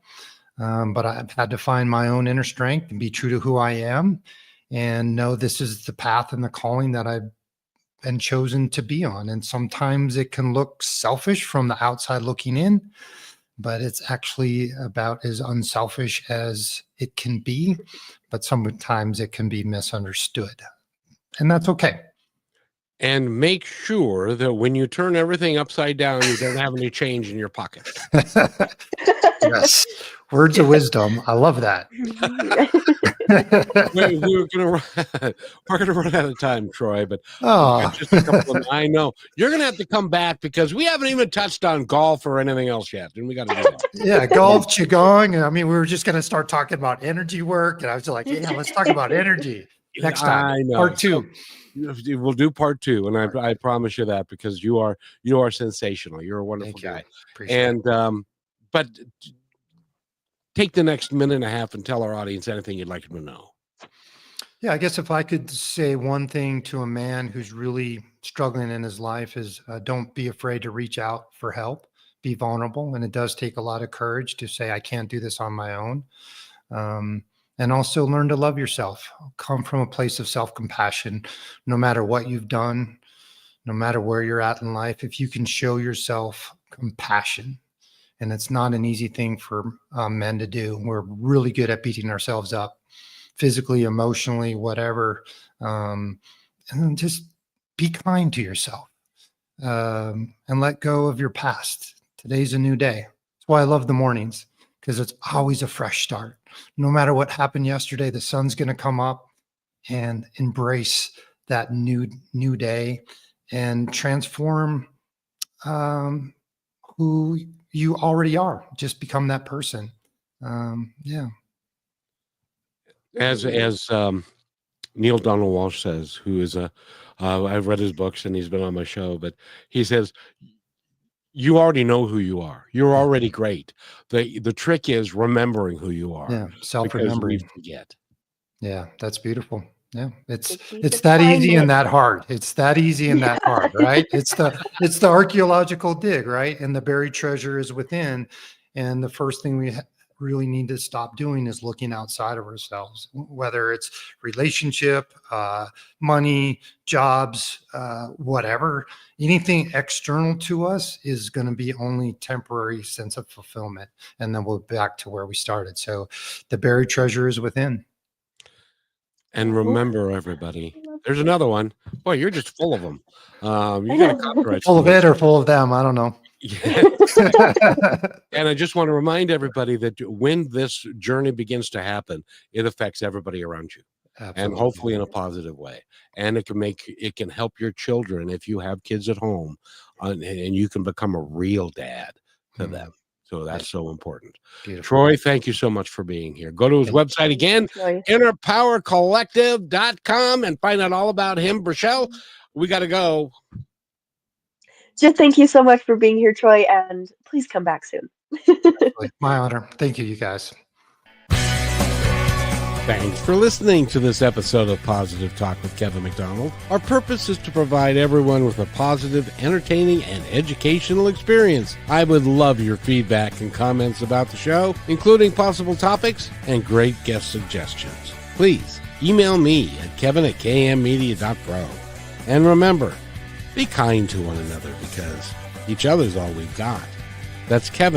But I've had to find my own inner strength and be true to who I am and know this is the path and the calling that I've been chosen to be on. And sometimes it can look selfish from the outside looking in, but it's actually about as unselfish as it can be. But sometimes it can be misunderstood, and that's okay. And make sure that when you turn everything upside down, you don't have any change in your pockets. Yes, words of wisdom. I love that. We're gonna run out of time, Troy. But Oh, just a couple of, I know you're gonna have to come back because we haven't even touched on golf or anything else yet, and we got to do that. yeah, golf, qigong. I mean, we were just going to start talking about energy work, and I was like, yeah, let's talk about energy next time. I know. Part two. We'll do part two, and I promise you that, because you are sensational. You're a wonderful guy. Appreciate it. And but take the next minute and a half and tell our audience anything you'd like them to know. Yeah, I guess if I could say one thing to a man who's really struggling in his life is don't be afraid to reach out for help, be vulnerable. And it does take a lot of courage to say, I can't do this on my own. And also learn to love yourself, come from a place of self-compassion, no matter what you've done, no matter where you're at in life. If you can show yourself compassion, and it's not an easy thing for men to do. We're really good at beating ourselves up physically, emotionally, whatever. And just be kind to yourself, and let go of your past. Today's a new day. That's why I love the mornings, because it's always a fresh start. No matter what happened yesterday, the sun's going to come up, and embrace that new day and transform who you already are. Just become that person. Yeah. As Neil Donald Walsh says, who is I've read his books and he's been on my show, but he says, you already know who you are. You're already great. The trick is remembering who you are. Yeah. Self-remembering. Because we forget. Yeah. That's beautiful. Yeah. It's Just need to that find easy it. and that hard. It's that easy and that hard, right? It's the archaeological dig, right? And the buried treasure is within. And the first thing we really need to stop doing is looking outside of ourselves, whether it's relationship, money, jobs, whatever. Anything external to us is going to be only temporary sense of fulfillment. And then we'll be back to where we started. So the buried treasure is within. And remember, everybody, there's another one. Boy, you're just full of them. You got a copyright. Full of it or full of them? I don't know. Yeah. And I just want to remind everybody that when this journey begins to happen, it affects everybody around you. Absolutely. And hopefully in a positive way. And it can help your children, if you have kids at home, and you can become a real dad to Mm. them. So that's so important. Beautiful. Troy, thank you so much for being here. Go to his website again, Troy. innerpowercollective.com, and find out all about him. Rochelle, we got to go. Just thank you so much for being here, Troy, and please come back soon. My honor. Thank you, you guys. Thanks for listening to this episode of Positive Talk with Kevin McDonald. Our purpose is to provide everyone with a positive, entertaining, and educational experience. I would love your feedback and comments about the show, including possible topics and great guest suggestions. Please email me at kevin@kmmedia.pro. And remember, be kind to one another because each other's all we've got. That's Kevin